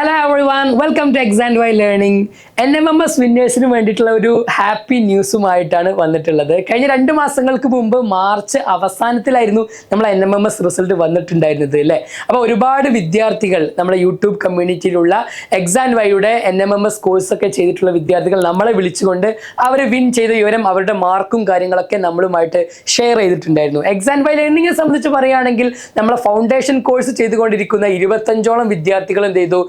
Hello everyone, welcome to X and Y learning. NMMS വിന്നേഴ്സിന് വേണ്ടിയിട്ടുള്ള ഒരു ഹാപ്പി ന്യൂസുമായിട്ടാണ് വന്നിട്ടുള്ളത്. കഴിഞ്ഞ 2 മാസങ്ങൾക്ക് മുമ്പ് മാർച്ച് അവസാനത്തിലായിരുന്നു നമ്മൾ NMMS റിസൾട്ട് വന്നിട്ടുണ്ടായിരുന്നത് അല്ലേ. അപ്പോൾ ഒരുപാട് വിദ്യാർത്ഥികൾ നമ്മുടെ യൂട്യൂബ് കമ്മ്യൂണിറ്റിയിലുള്ള എക്സാൻഡ് വൈയുടെ NMMS കോഴ്സൊക്കെ ചെയ്തിട്ടുള്ള വിദ്യാർത്ഥികൾ നമ്മളെ വിളിച്ചുകൊണ്ട് അവർ വിൻ ചെയ്ത വിവരം, അവരുടെ മാർക്കും കാര്യങ്ങളൊക്കെ നമ്മളുമായിട്ട് ഷെയർ ചെയ്തിട്ടുണ്ടായിരുന്നു. എക്സാൻഡ് വൈ ലേണിംഗിനെ സംബന്ധിച്ച് പറയുകയാണെങ്കിൽ നമ്മളെ ഫൗണ്ടേഷൻ കോഴ്സ് ചെയ്തുകൊണ്ടിരിക്കുന്ന 25ഓളം വിദ്യാർത്ഥികൾ എന്ത് ചെയ്തു,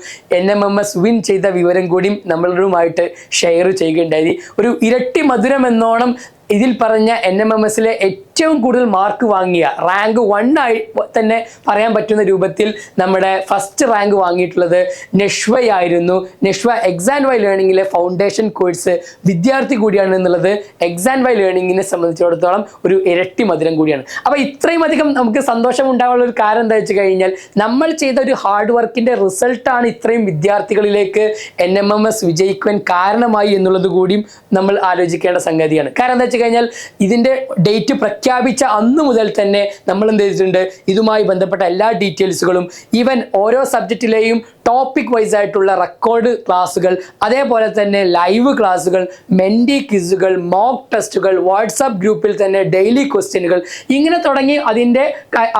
NMMS വിൻ ചെയ്ത വിവരം കൂടി നമ്മളുമായിട്ട് ഷെയർ ചെയ്യുകയുണ്ടായി. ഒരു ഇരട്ടി മധുരം എന്നോണം ഇതിൽ പറഞ്ഞ NMMSലെ ഏറ്റവും കൂടുതൽ മാർക്ക് വാങ്ങിയ റാങ്ക് 1 ആയി തന്നെ പറയാൻ പറ്റുന്ന രൂപത്തിൽ നമ്മുടെ ഫസ്റ്റ് റാങ്ക് വാങ്ങിയിട്ടുള്ളത് നഷ്വയായിരുന്നു. നഷ്വ എക്സാൻഡ് വൈ ലേണിംഗിലെ ഫൗണ്ടേഷൻ കോഴ്സ് വിദ്യാർത്ഥി കൂടിയാണ് എന്നുള്ളത് എക്സാൻഡ് വൈ ലേണിംഗിനെ സംബന്ധിച്ചിടത്തോളം ഒരു ഇരട്ടി മധുരം കൂടിയാണ്. അപ്പോൾ ഇത്രയും അധികം നമുക്ക് സന്തോഷം ഉണ്ടാകാനുള്ള ഒരു കാരണം എന്താ വെച്ച് കഴിഞ്ഞാൽ, നമ്മൾ ചെയ്ത ഒരു ഹാർഡ് വർക്കിന്റെ റിസൾട്ടാണ് ഇത്രയും വിദ്യാർത്ഥികളിലേക്ക് NMMS വിജയിക്കുവാൻ കാരണമായി എന്നുള്ളത് കൂടിയും നമ്മൾ ആലോചിക്കേണ്ട സംഗതിയാണ്. കാരണം എന്താ വെച്ച് കഴിഞ്ഞാൽ, ഇതിന്റെ ഡേറ്റ് പ്രഖ്യാപിച്ച അന്ന് മുതൽ തന്നെ നമ്മൾ എന്ത് ചെയ്തിട്ടുണ്ട്, ഇതുമായി ബന്ധപ്പെട്ട എല്ലാ ഡീറ്റെയിൽസുകളും, ഈവൻ ഓരോ സബ്ജക്റ്റിലെയും ടോപ്പിക് വൈസ് ആയിട്ടുള്ള റെക്കോർഡ് ക്ലാസ്സുകൾ, അതേപോലെ തന്നെ ലൈവ് ക്ലാസ്സുകൾ, മെൻറ്റി ക്വിസുകൾ, മോക്ക് ടെസ്റ്റുകൾ, വാട്സാപ്പ് ഗ്രൂപ്പിൽ തന്നെ ഡെയിലി ക്വസ്റ്റ്യനുകൾ, ഇങ്ങനെ തുടങ്ങി അതിൻ്റെ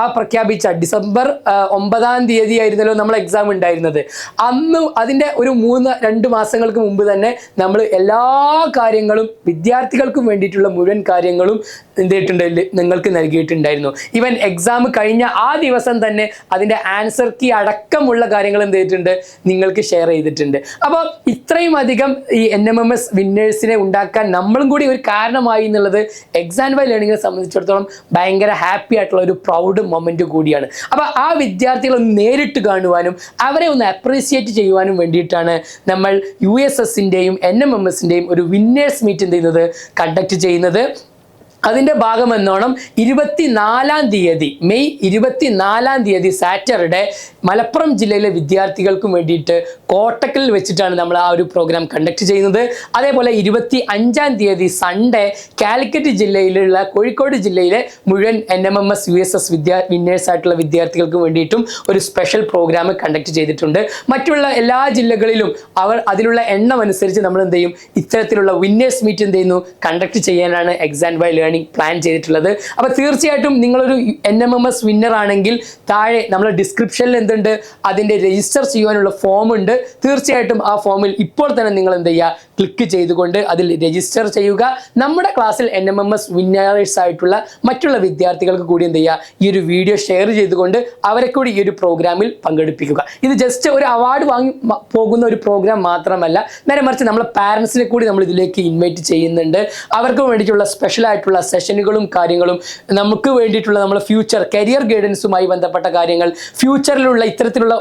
ആ പ്രഖ്യാപിച്ച ഡിസംബർ 9-ാം തീയതി ആയിരുന്നല്ലോ നമ്മൾ എക്സാം ഉണ്ടായിരുന്നത്. അന്ന് അതിൻ്റെ ഒരു 2 മാസങ്ങൾക്ക് മുമ്പ് തന്നെ നമ്മൾ എല്ലാ കാര്യങ്ങളും വിദ്യാർത്ഥികൾക്കും വേണ്ടിയിട്ടുള്ള മുഴുവൻ കാര്യങ്ങളും എന്ത് ചെയ്തിട്ടുണ്ട്, നിങ്ങൾക്ക് നൽകിയിട്ടുണ്ടായിരുന്നു. ഈവൻ എക്സാം കഴിഞ്ഞ ആ ദിവസം തന്നെ അതിൻ്റെ ആൻസർ കീ അടക്കമുള്ള കാര്യങ്ങൾ എന്ത് ചെയ്തിട്ടുണ്ട്, നിങ്ങൾക്ക് ഷെയർ ചെയ്തിട്ടുണ്ട്. അപ്പോൾ ഇത്രയും അധികം ഈ NMMS വിന്നേഴ്സിനെ ഉണ്ടാക്കാൻ നമ്മളും കൂടി ഒരു കാരണമായി എന്നുള്ളത് എക്സാൻഡ് വൈ ലേണിംഗിനെ സംബന്ധിച്ചിടത്തോളം ഭയങ്കര ഹാപ്പി ആയിട്ടുള്ള ഒരു പ്രൗഡ് മൊമെന്റ് കൂടിയാണ്. അപ്പോൾ ആ വിദ്യാർത്ഥികളെ ഒന്ന് നേരിട്ട് കാണുവാനും അവരെ ഒന്ന് അപ്രീസിയേറ്റ് ചെയ്യുവാനും വേണ്ടിയിട്ടാണ് നമ്മൾ USSൻ്റെയും NMMSൻ്റെയും ഒരു വിന്നേഴ്സ് മീറ്റ് എന്ത് ചെയ്യുന്നത്, കണ്ടക്ട് ചെയ്യുന്നത്. അതിൻ്റെ ഭാഗമെന്നോണം 24-ാം തീയതി, മെയ് 24-ാം തീയതി സാറ്റർഡേ മലപ്പുറം ജില്ലയിലെ വിദ്യാർത്ഥികൾക്കും വേണ്ടിയിട്ട് കോട്ടക്കലിൽ വെച്ചിട്ടാണ് നമ്മൾ ആ ഒരു പ്രോഗ്രാം കണ്ടക്ട് ചെയ്യുന്നത്. അതേപോലെ 25-ാം തീയതി സൺഡേ കാലിക്കറ്റ് ജില്ലയിലുള്ള, കോഴിക്കോട് ജില്ലയിലെ മുഴുവൻ NMMS USS വിന്നേഴ്സ് ആയിട്ടുള്ള വിദ്യാർത്ഥികൾക്കും വേണ്ടിയിട്ടും ഒരു സ്പെഷ്യൽ പ്രോഗ്രാം കണ്ടക്ട് ചെയ്തിട്ടുണ്ട്. മറ്റുള്ള എല്ലാ ജില്ലകളിലും അവർ അതിലുള്ള എണ്ണം അനുസരിച്ച് നമ്മൾ എന്ത് ചെയ്യും, ഇത്തരത്തിലുള്ള വിന്നേഴ്സ് മീറ്റ് എന്ത് ചെയ്യുന്നു, കണ്ടക്ട് ചെയ്യാനാണ് എക്സാൻഡ് വൈ ലേണിംഗ് പ്ലാൻ ചെയ്തിട്ടുള്ളത്. അപ്പോൾ തീർച്ചയായിട്ടും നിങ്ങളൊരു NMMS വിന്നർ ആണെങ്കിൽ താഴെ നമ്മൾ ഡിസ്ക്രിപ്ഷനിൽ എന്തുണ്ട്, അതിൻ്റെ രജിസ്റ്റർ ചെയ്യാനുള്ള ഫോം ഉണ്ട്. തീർച്ചയായിട്ടും ആ ഫോമിൽ ഇപ്പോൾ തന്നെ നിങ്ങൾ എന്ത് ചെയ്യുക, ക്ലിക്ക് ചെയ്തുകൊണ്ട് അതിൽ രജിസ്റ്റർ ചെയ്യുക. നമ്മുടെ ക്ലാസ്സിൽ NMMS വിന്നേഴ്സ് ആയിട്ടുള്ള മറ്റുള്ള വിദ്യാർത്ഥികൾക്ക് കൂടി എന്ത് ചെയ്യുക, ഈ ഒരു വീഡിയോ ഷെയർ ചെയ്തുകൊണ്ട് അവരെ കൂടി ഈ ഒരു പ്രോഗ്രാമിൽ പങ്കെടുപ്പിക്കുക. ഇത് ജസ്റ്റ് ഒരു അവാർഡ് വാങ്ങി പോകുന്ന ഒരു പ്രോഗ്രാം മാത്രമല്ല, നേരെ മറിച്ച് നമ്മളെ പാരൻസിനെ കൂടി നമ്മൾ ഇതിലേക്ക് ഇൻവൈറ്റ് ചെയ്യുന്നുണ്ട്. അവർക്ക് വേണ്ടിയിട്ടുള്ള സ്പെഷ്യൽ ആയിട്ടുള്ള സെഷനുകളും കാര്യങ്ങളും, നമുക്ക് വേണ്ടിയിട്ടുള്ള നമ്മുടെ ഫ്യൂച്ചർ കരിയർ ഗൈഡൻസുമായി ബന്ധപ്പെട്ട കാര്യങ്ങൾ, ഫ്യൂച്ചറിലുള്ള ഇത്തരത്തിലുള്ള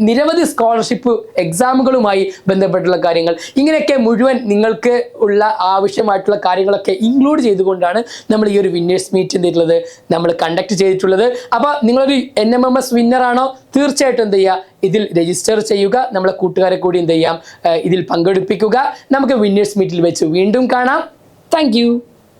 നിരവധി സ്കോളർഷിപ്പ് എക്സാമുകളുമായി ബന്ധപ്പെട്ടുള്ള കാര്യങ്ങൾ, ഇങ്ങനെയൊക്കെ മുഴുവൻ നിങ്ങൾക്ക് ഉള്ള ആവശ്യമായിട്ടുള്ള കാര്യങ്ങളൊക്കെ ഇൻക്ലൂഡ് ചെയ്തുകൊണ്ടാണ് നമ്മൾ ഈ ഒരു വിന്നേഴ്സ് മീറ്റ് എന്തിട്ടുള്ളത് നമ്മൾ കണ്ടക്ട് ചെയ്തിട്ടുള്ളത്. അപ്പോൾ നിങ്ങളൊരു NMMS വിന്നർ ആണോ, തീർച്ചയായിട്ടും എന്ത് ചെയ്യുക, ഇതിൽ രജിസ്റ്റർ ചെയ്യുക. നമ്മളെ കൂട്ടുകാരെ കൂടി എന്ത് ചെയ്യാം, ഇതിൽ പങ്കെടുപ്പിക്കുക. നമുക്ക് വിന്നേഴ്സ് മീറ്റിൽ വെച്ച് വീണ്ടും കാണാം. താങ്ക്